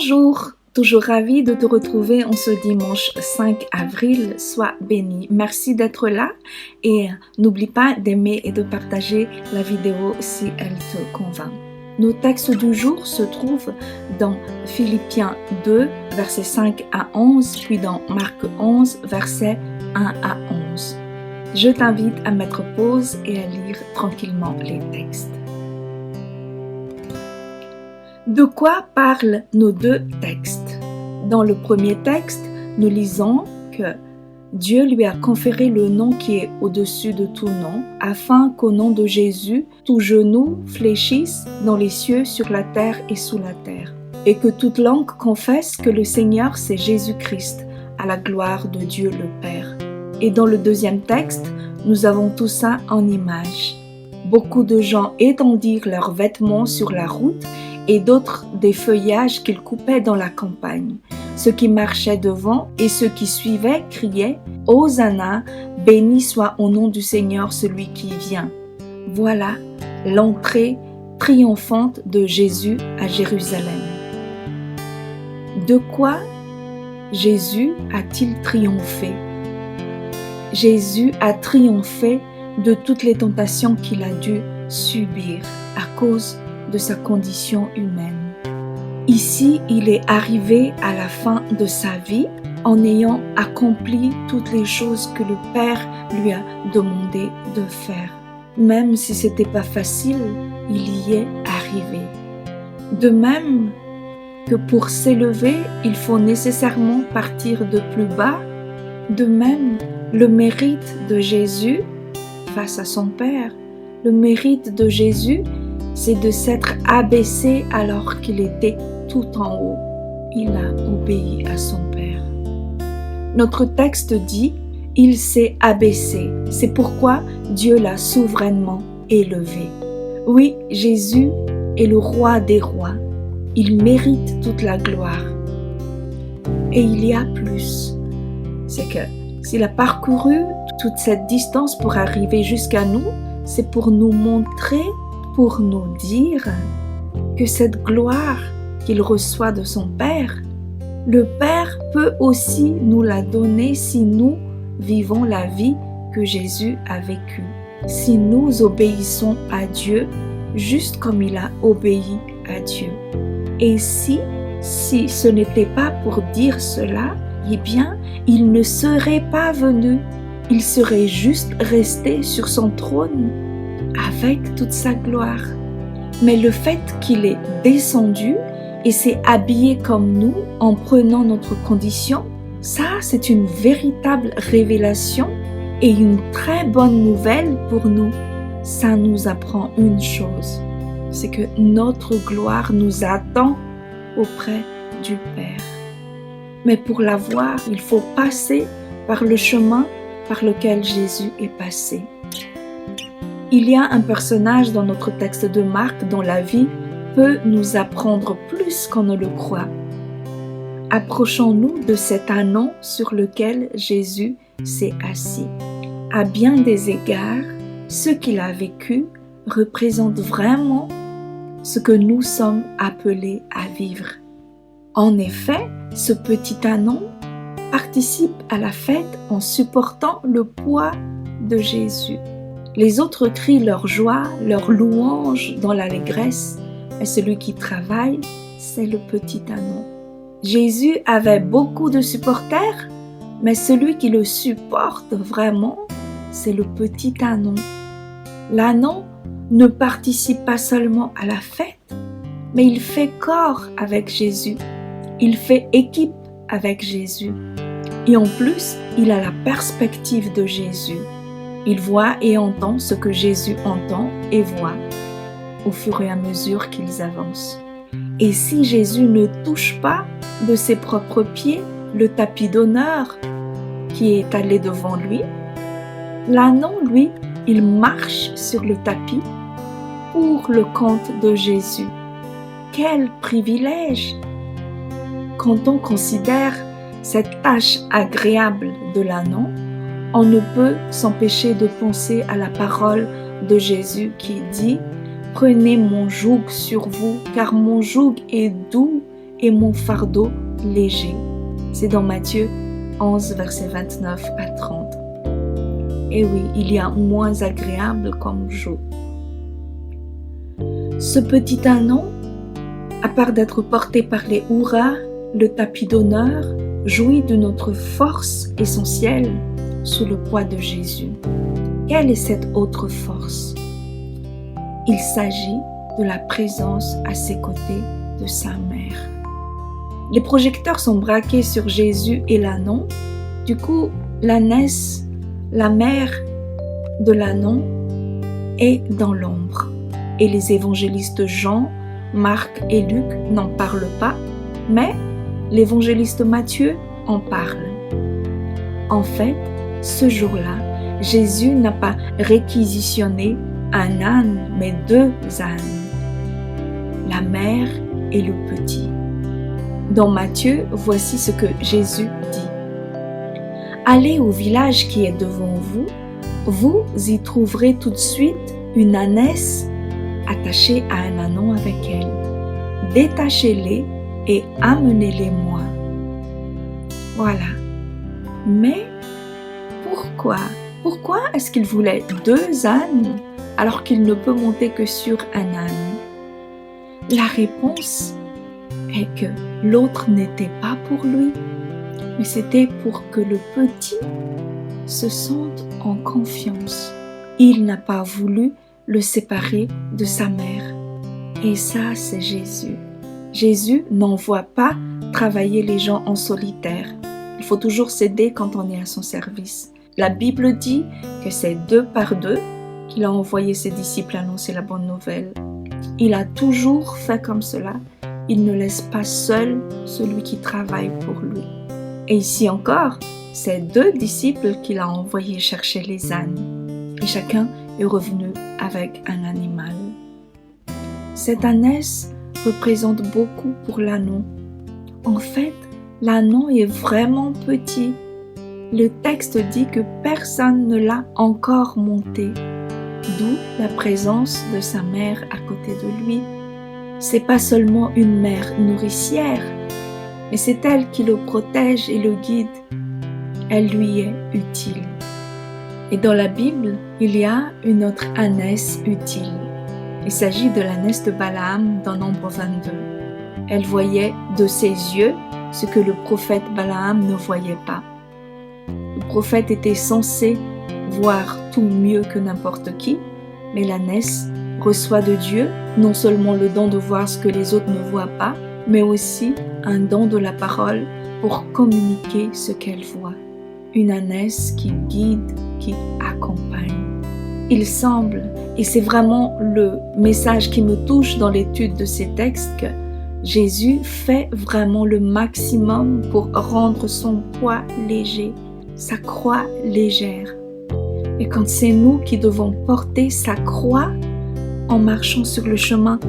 Bonjour, toujours ravi de te retrouver en ce dimanche 5 avril. Sois béni. Merci d'être là et n'oublie pas d'aimer et de partager la vidéo si elle te convainc. Nos textes du jour se trouvent dans Philippiens 2, versets 5 à 11, puis dans Marc 11, versets 1 à 11. Je t'invite à mettre pause et à lire tranquillement les textes. De quoi parlent nos deux textes? Dans le premier texte, nous lisons que Dieu lui a conféré le nom qui est au-dessus de tout nom, afin qu'au nom de Jésus, tout genou fléchisse dans les cieux, sur la terre et sous la terre, et que toute langue confesse que le Seigneur c'est Jésus-Christ, à la gloire de Dieu le Père. Et dans le deuxième texte, nous avons tout ça en images. Beaucoup de gens étendirent leurs vêtements sur la route, et d'autres des feuillages qu'ils coupaient dans la campagne. Ceux qui marchaient devant et ceux qui suivaient criaient « Hosanna, béni soit au nom du Seigneur celui qui vient ». Voilà l'entrée triomphante de Jésus à Jérusalem. De quoi Jésus a-t-il triomphé? Jésus a triomphé de toutes les tentations qu'il a dû subir à cause de sa condition humaine. Ici, il est arrivé à la fin de sa vie en ayant accompli toutes les choses que le Père lui a demandé de faire. Même si c'était pas facile, il y est arrivé. De même que pour s'élever, il faut nécessairement partir de plus bas, de même, le mérite de Jésus face à son Père, le mérite de Jésus, c'est de s'être abaissé alors qu'il était tout en haut. Il a obéi à son Père. Notre texte dit « Il s'est abaissé ». C'est pourquoi Dieu l'a souverainement élevé. Oui, Jésus est le roi des rois. Il mérite toute la gloire. Et il y a plus. C'est que s'il a parcouru toute cette distance pour arriver jusqu'à nous, c'est pour nous montrer, pour nous dire que cette gloire qu'il reçoit de son Père, le Père peut aussi nous la donner si nous vivons la vie que Jésus a vécue, si nous obéissons à Dieu juste comme il a obéi à Dieu. Et si ce n'était pas pour dire cela, eh bien, il ne serait pas venu, il serait juste resté sur son trône avec toute sa gloire. Mais le fait qu'il est descendu et s'est habillé comme nous en prenant notre condition, ça c'est une véritable révélation et une très bonne nouvelle pour nous. Ça nous apprend une chose, c'est que notre gloire nous attend auprès du Père. Mais pour la voir, il faut passer par le chemin par lequel Jésus est passé. Il y a un personnage dans notre texte de Marc dont la vie peut nous apprendre plus qu'on ne le croit. Approchons-nous de cet ânon sur lequel Jésus s'est assis. À bien des égards, ce qu'il a vécu représente vraiment ce que nous sommes appelés à vivre. En effet, ce petit ânon participe à la fête en supportant le poids de Jésus. Les autres crient leur joie, leur louange dans l'allégresse, mais celui qui travaille, c'est le petit ânon. Jésus avait beaucoup de supporters, mais celui qui le supporte vraiment, c'est le petit ânon. L'ânon ne participe pas seulement à la fête, mais il fait corps avec Jésus. Il fait équipe avec Jésus. Et en plus, il a la perspective de Jésus. Il voit et entend ce que Jésus entend et voit au fur et à mesure qu'ils avancent. Et si Jésus ne touche pas de ses propres pieds le tapis d'honneur qui est allé devant lui, l'ânon, lui, il marche sur le tapis pour le compte de Jésus. Quel privilège! Quand on considère cette tâche agréable de l'ânon, on ne peut s'empêcher de penser à la parole de Jésus qui dit « Prenez mon joug sur vous, car mon joug est doux et mon fardeau léger. C'est dans Matthieu 11, versets 29 à 30. Et oui, il y a moins agréable comme joug. Ce petit ânon, à part d'être porté par les hurrahs, le tapis d'honneur, jouit de notre force essentielle sous le poids de Jésus. Quelle est cette autre force? Il s'agit de la présence à ses côtés de sa mère. Les projecteurs sont braqués sur Jésus et l'ânon. Du coup, l'ânesse, la mère de l'ânon, est dans l'ombre. Et les évangélistes Jean, Marc et Luc n'en parlent pas, mais l'évangéliste Matthieu en parle. En fait, ce jour-là, Jésus n'a pas réquisitionné un âne, mais 2 ânes, la mère et le petit. Dans Matthieu, voici ce que Jésus dit. Allez au village qui est devant vous, vous y trouverez tout de suite une ânesse attachée à un ânon avec elle. Détachez-les et amenez-les-moi. Voilà. Mais pourquoi est-ce qu'il voulait 2 ânes alors qu'il ne peut monter que sur un âne? La réponse est que l'autre n'était pas pour lui, mais c'était pour que le petit se sente en confiance. Il n'a pas voulu le séparer de sa mère. Et ça, c'est Jésus. Jésus n'envoie pas travailler les gens en solitaire. Il faut toujours s'aider quand on est à son service. La Bible dit que c'est 2 par 2 qu'il a envoyé ses disciples annoncer la bonne nouvelle. Il a toujours fait comme cela. Il ne laisse pas seul celui qui travaille pour lui. Et ici encore, c'est 2 disciples qu'il a envoyés chercher les ânes. Et chacun est revenu avec un animal. Cette ânesse représente beaucoup pour l'ânon. En fait, l'ânon est vraiment petit. Le texte dit que personne ne l'a encore monté, d'où la présence de sa mère à côté de lui. C'est pas seulement une mère nourricière, mais c'est elle qui le protège et le guide. Elle lui est utile. Et dans la Bible, il y a une autre ânesse utile. Il s'agit de l'ânesse de Balaam dans Nombre 22. Elle voyait de ses yeux ce que le prophète Balaam ne voyait pas. Le prophète était censé voir tout mieux que n'importe qui, mais l'ânesse reçoit de Dieu non seulement le don de voir ce que les autres ne voient pas, mais aussi un don de la parole pour communiquer ce qu'elle voit. Une ânesse qui guide, qui accompagne. Il semble, et c'est vraiment le message qui me touche dans l'étude de ces textes, que Jésus fait vraiment le maximum pour rendre son poids léger, sa croix légère. Et quand c'est nous qui devons porter sa croix en marchant sur le chemin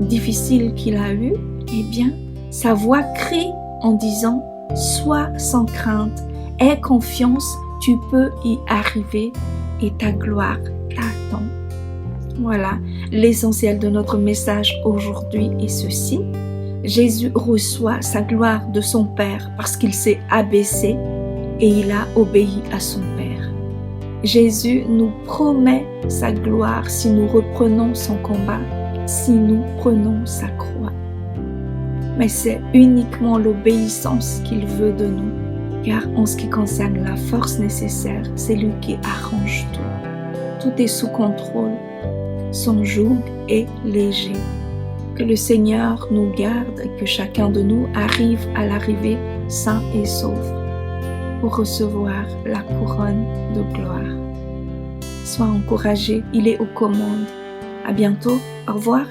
difficile qu'il a eu, eh bien, sa voix crie en disant « Sois sans crainte, aie confiance, tu peux y arriver et ta gloire t'attend. » Voilà, l'essentiel de notre message aujourd'hui est ceci. Jésus reçoit sa gloire de son Père parce qu'il s'est abaissé et il a obéi à son Père. Jésus nous promet sa gloire si nous reprenons son combat, si nous prenons sa croix. Mais c'est uniquement l'obéissance qu'il veut de nous, car en ce qui concerne la force nécessaire, c'est lui qui arrange tout. Tout est sous contrôle, son joug est léger. Que le Seigneur nous garde et que chacun de nous arrive à l'arrivée sain et sauf pour recevoir la couronne de gloire. Sois encouragé, il est aux commandes. À bientôt, au revoir.